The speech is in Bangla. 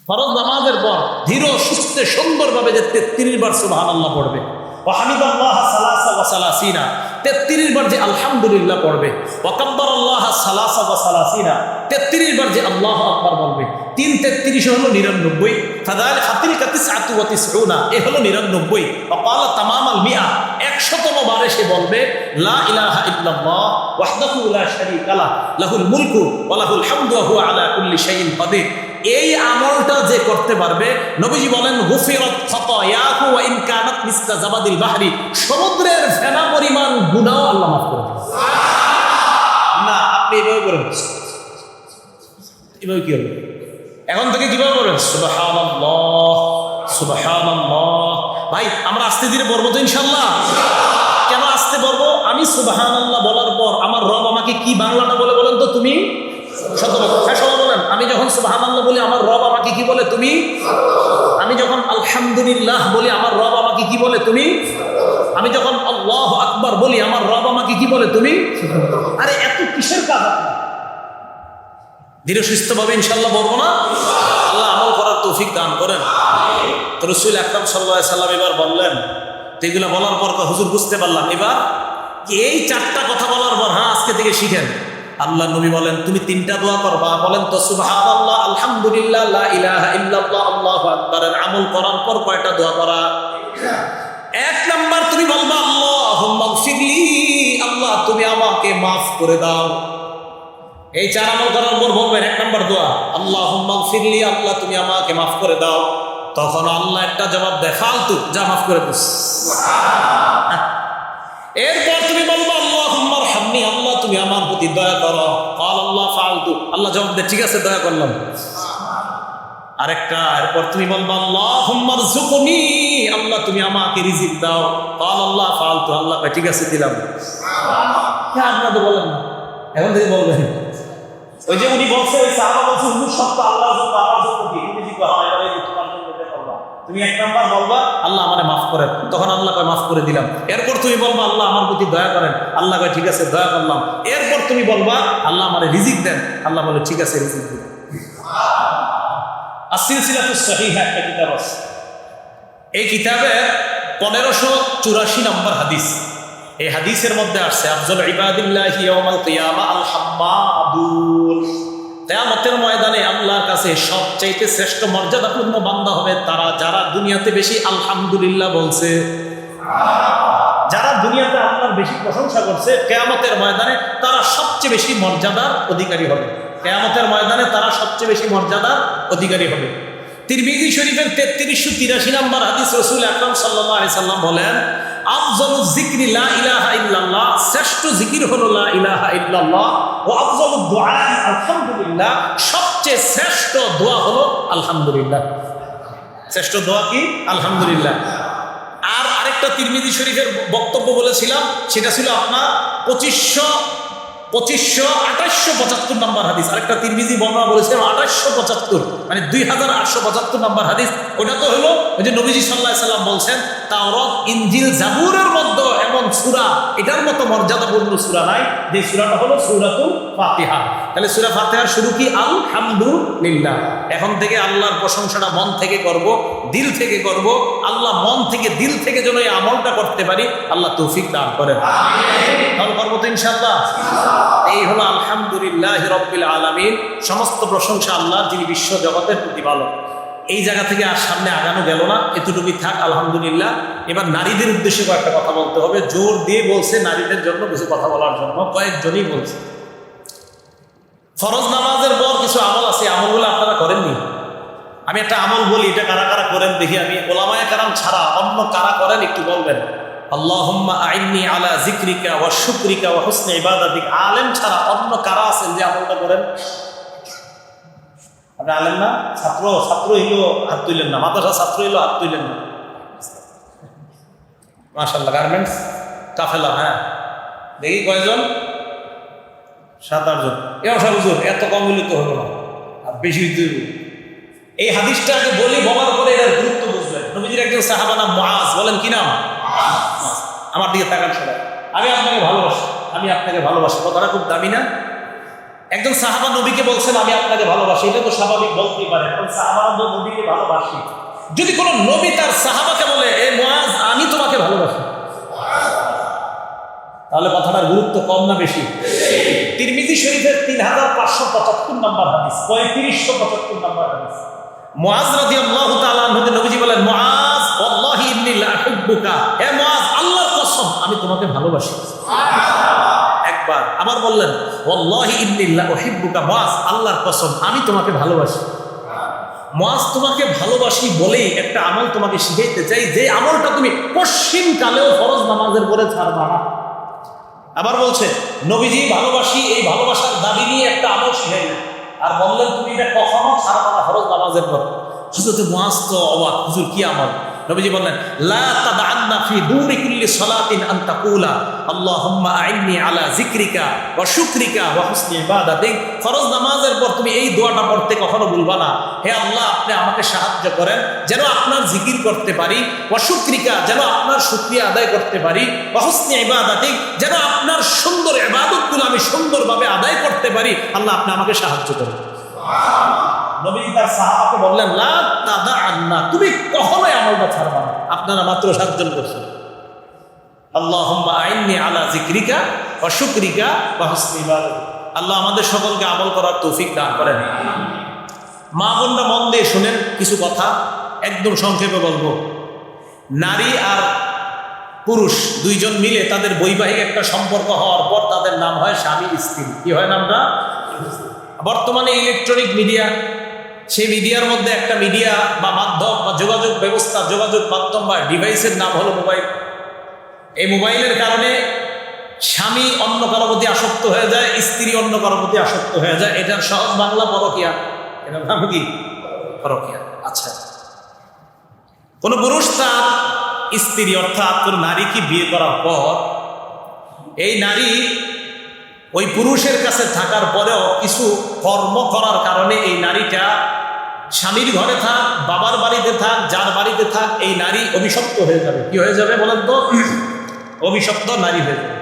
ফরজ নামাজের পর ধীর সুস্থে সুন্দরভাবে যে 33 বার সুবহানাল্লাহ পড়বে, ওয়া হামিদাল্লাহ সালাসা ওয়া সালাসিনা 33 বার যে আলহামদুলিল্লাহ পড়বে, ওয়া কাব্বারাল্লাহ সালাসা ওয়া সালাসিনা 33 বার যে আল্লাহু আকবার বলবে। 3 33 হলো 99, ফাদাল হাতিলকা 99 এ হলো 99। ওয়া ক্বালা তামামাল মিআ 100তম বারে সে বলবে লা ইলাহা ইল্লাল্লাহ ওয়াহদাহু লা শারীকা লাহু লাহুল মুলকু ওয়া লাহুল হামদু ওয়া হুয়া আলা কুল্লি শাইইন কাদির। এই আমলটা যে করতে পারবে, নবীজি বলেন গুফিরাত খাতায়াহু ওয়া ইন কানাত মিসলা জাবাদিল বাহরি, সমুদ্রের ফেনা পরিমাণ গুনাহ আল্লাহ মাফ করে দেন। না আপনি এইভাবে করেন, এইভাবে কি হবে? এখন থেকে কিভাবে বলবেন? সুবহানাল্লাহ সুবহানাল্লাহ। ভাই আমরা আস্তে ধীরে পড়বো তো ইনশাআল্লাহ। কেন আস্তে পড়বো? আমি সুবহানাল্লাহ বলার পর আমার রব আমাকে কি বাংলাটা বলে বলেন তো? তুমি সবাই বলেন। আমি যখন সুবহানাল্লাহ বলি আমার রব আমাকে কি বলে? তুমি। আমি যখন আলহামদুলিল্লাহ বলি আমার রব আমাকে কি বলে? তুমি। আমি যখন আল্লাহু আকবার বলি আমার রব আমাকে কি বলে? তুমি। আরে এত কিসের কাজ আপনার? ধীরে সুস্থভাবে ইনশাআল্লাহ বলবো না? আল্লাহ আমল করার তৌফিক দান করেন। তো রাসূল আকরাম সাল্লাল্লাহু আলাইহি সাল্লাম এবার বললেন, তো এগুলো বলার পর হুজুর বুঝতে পারলাম এবার এই 4টা কথা বলার পর হ্যাঁ আজকে থেকে শিখেন। আল্লাহ নবী বলেন তুমি 3টা দোয়া করবা। বলেন তো সুবহানাল্লাহ আলহামদুলিল্লাহ লা ইলাহা ইল্লাল্লাহ আল্লাহু আকবার। আমল করার পর কয়টা দোয়া করা? 1 নাম্বার তুমি বলবা আল্লাহুম্মা গফিরলি, আল্লাহ তুমি আমাকে মাফ করে দাও। এই 4 আমল করার পর বলবেন 1 নাম্বার দোয়া আল্লাহুম্মা গফিরলি, আল্লাহ তুমি আমাকে মাফ করে দাও। তখন আল্লাহ একটা জবাব দেয় ফালতু, যা মাফ করে দিস। এরপর তুমি বলবা আল্লাহুম্মা আরহামনি, আল্লাহ তুমি আমার প্রতি দয়া করো। ক্বাল আল্লাহ ফালতু, আল্লাহ জবাব দেয় ঠিক আছে দয়া করলাম। আরেকটা এরপর তুমি বলবা আল্লাহুম্মা রযুকনি, আল্লাহ তুমি আমাকে রিজিক দাও। ক্বাল আল্লাহ ফালতু, আল্লাহ কয় ঠিক আছে দিলাম। হ্যাঁ আপনারা তো বলেন না, এখন থেকে বলবেন। ওই যে উনি বলছে ওই সাহাবা বলছে হুজুর সব তো আল্লাহর জন্য, আমার জন্য কি? তুমি কি কও এবারে তোমার জন্য এটা করবা। তুমি 1 নাম্বার বলবা আল্লাহ আমারে মাফ করেন, তখন আল্লাহ কয় মাফ করে দিলাম। এরপর তুমি বলবা আল্লাহ আমার প্রতি দয়া করেন, আল্লাহ কয় ঠিক আছে দয়া করলাম। এরপর তুমি বলবা আল্লাহ আমারে রিজিক দেন, আল্লাহ বলে ঠিক আছে রিজিক দিন। as-silsilatus sahihah একটা কিতাব আছে, এই কিতাবে 1584 নম্বর হাদিস। এই হাদিসের মধ্যে আসছে আফজল ইবাদিল্লাহি ইয়াউমাল কিয়ামা আল হাম্মাদুন, কিয়ামতের ময়দানে আল্লাহর কাছে সবচাইতে শ্রেষ্ঠ মর্যাদাপূর্ণ বান্দা হবে তারা যারা দুনিয়াতে বেশি আলহামদুলিল্লাহ বলছে। যারা দুনিয়াতে আল্লাহর বেশি প্রশংসা করছে, কিয়ামতের ময়দানে তারা সবচেয়ে বেশি মর্যাদার অধিকারী হবে। কিয়ামতের ময়দানে তারা সবচেয়ে বেশি মর্যাদার অধিকারী হবে। তিরমিজি শরীফের 3383 নম্বর হাদিস, রাসূল আকরাম সাল্লাল্লাহু আলাইহি সাল্লাম বলেন আফজালুজ যিকরি লা ইলাহা ইল্লাল্লাহ, শ্রেষ্ঠ জিকির হলো লা ইলাহা ইল্লাল্লাহ। ওয়া আফজালুদ দুআ আলহামদুলিল্লাহ, সবচেয়ে শ্রেষ্ঠ দোয়া হলো আলহামদুলিল্লাহ। শ্রেষ্ঠ দোয়া কি? আলহামদুলিল্লাহ। আর আরেকটা তিরমিজি শরীফের বক্তব্য বলেছিলাম, সেটা ছিল আপনার 2875 নম্বর হাদিস। আরেকটা তিরমিজি বর্ণনা বলেছিলাম 2875, মানে 2875 নম্বর হাদিস। ওটা তো হলো ওই যে নবীজি সাল্লাল্লাহু আলাইহি সাল্লাম বলছেন তাওরাত ইনজিল জাবুরের মধ্যে এমন সূরা, এটার মতো মর্যাদাপূর্ণ সূরা নাই, যে সূরাটা হলো সূরাতুল ফাতিহা। তাহলে সূরা ফাতিহার শুরু কি? আলহামদুলিল্লাহ। এখন থেকে আল্লাহর প্রশংসাটা মন থেকে করব, দিল থেকে করব। আল্লাহ মন থেকে দিল থেকে যেন এই আমলটা করতে পারি, আল্লাহ তৌফিক দান করেন। তাহলে করবো তো ইনশাআল্লাহ। এই হলো আলহামদুলিল্লাহি রাব্বিল আলামিন, সমস্ত প্রশংসা আল্লাহর, যিনি বিশ্ব জগতের প্রতিপালক। এই জায়গা থেকে আর সামনে আগানো গেল না, এতটুকুই থাক আলহামদুলিল্লাহ। এবার নারীদের উদ্দেশ্যে কয়েকটা কথা বলতে হবে, জোর দিয়ে বলছে নারীদের জন্য কিছু কথা বলার জন্য, কয়েকজনই বলছে। ফরজ নামাজের পর কিছু আমল আছে, আমলগুলো আপনারা করেননি। আমি একটা আমল বলি, এটা কারা কারা করেন দেখি। আমি ওলামায়ে কেরাম ছাড়া অন্য কারা করেন একটু বলবেন। আল্লাহুম্মা আইন্নি আলা যিকরিকা ওয়া শুকরিকা ওয়া হুসনি ইবাদাতিক। আলেম ছাড়া অন্য কারা আছেন যে আমলটা করেন? আপনি আলেম না? ছাত্র হইলো হাত তুললেন না, মাদ্রাসা ছাত্র হইলো হাত তুললেন না। মাশাআল্লাহ। গার্মেন্টস কাফেলা, হ্যাঁ দেখি কয়জন? 7-8 জন। হুজুর এত কম হইলে তো হলো না, আর বেশি হইতে। এই হাদিসটা আগে বলি, বলার পরে এর গুরুত্ব বুঝবেন। নবীজির একজন সাহাবা নাম মুআজ, বলেন কি নাম? আমার দিকে তাকান সবাই। আমি আপনাকে ভালোবাসি, আমি আপনাকে ভালোবাসি। কথাটা খুব দামি না? একজন সাহাবা নবীকে বলছেন আমি আপনাকে ভালোবাসি, এটা তো স্বাভাবিক বলতেই পারে, কারণ সাহাবারা তো নবীকে ভালোবাসি। যদি কোনো নবী তার সাহাবাকে বলে এ মুআজ আমি তোমাকে ভালোবাসি, তাহলে কথাটার গুরুত্ব কম না বেশি? তিরমিজি শরীফের 3575 নম্বর হাদিস, 3575 নম্বর হাদিস, মুআজ রাদিয়াল্লাহু তাআলা আনহু নবীজি বলেন, মুআজ ওয়াল্লাহি ইন্নী লা উহিব্বুকা, হে মুআজ আল্লাহর কসম আমি তোমাকে ভালোবাসি। একবার আবার বললেন ওয়াল্লাহি ইন্নী লা উহিব্বুকা, মুআজ আল্লাহর কসম আমি তোমাকে ভালোবাসি। মুআজ তোমাকে ভালোবাসি বলেই একটা আমল তোমাকে শিখাইতে চাই, যে আমলটা তুমি পশ্চিম কালেও ফরজ নামাজের পরে ছাড়বা না। আবার বলছে নবীজি ভালোবাসি, এই ভালোবাসার দাবি নিয়ে একটা আমল শিখাইলেন আর বললেন তুমি এটা কখনো ছাড়বা না ফরজ নামাজের পর। হযরত মুআজ তো অবাক, হুজুর কি আমল? নবীজি বললেন লা তাদআন্না ফি দুরি কুল্লি সালাতিন আন তাকুলা আল্লাহুম্মা আইন্নি আলা যিকরিকা ওয়া শুকরিকা ওয়া হুসনি ইবাদাতিক। ফরজ নামাজের পর তুমি এই দোয়াটা পড়তে কখনো ভুলবা না, হে আল্লাহ আপনি আমাকে সাহায্য করেন যেন আপনার জিকির করতে পারি, ওয়া শুকরিকা যেন আপনার শুকরিয়া আদায় করতে পারি, ওয়া হুসনি ইবাদাতিক যেন আপনার সুন্দর ইবাদতগুলো আমি সুন্দরভাবে আদায় করতে পারি। আল্লাহ আপনি আমাকে সাহায্য করেন। নবী তার সাহাবাকে বললেন লা তাদআন্না, তুমি কখনোই আমলটা ছাড়বা না। আপনারা মাত্র 7 জন করছেন। আল্লাহুম্মা আইন্নি আলা যিকরিকা ওয়া শুকরিকা ওয়া হুসনি ইবাদাতিক। আল্লাহ আমাদের সকলকে আমল করার তৌফিক দান করেন। মা বোনরা মন দিয়ে শুনেন কিছু কথা, একদম সংক্ষেপে বলবো। নারী আর পুরুষ দুইজন মিলে তাদের বৈবাহিক একটা সম্পর্ক হওয়ার পর তাদের নাম হয় স্বামী স্ত্রী। কি হয় নামটা? বর্তমানে ইলেকট্রনিক মিডিয়া, সেই মিডিয়ার মধ্যে একটা মিডিয়া বা মাধ্যম বা যোগাযোগ ব্যবস্থা, যোগাযোগ মাধ্যম বা ডিভাইসের নাম হলো মোবাইল। এই মোবাইলের কারণে স্বামী অন্য কারো প্রতি আসক্ত হয়ে যায়, স্ত্রী অন্য কারো প্রতি আসক্ত হয়ে যায়। এটার সহজ বাংলা পরকীয়া। এটার নাম কি? পরকীয়া। আচ্ছা, কোন পুরুষ তার স্ত্রী অর্থাৎ কোন নারীকে বিয়ে করার পর এই নারী ওই পুরুষের কাছে থাকার পরেও কিছু কর্ম করার কারণে এই নারীটা স্বামীর ঘরে থাক, বাবার বাড়িতে থাক, যার বাড়িতে থাক, এই নারী অভিশপ্ত হয়ে যাবে। কি হয়ে যাবে বলেন তো? অভিশপ্ত নারী হয়ে যাবে।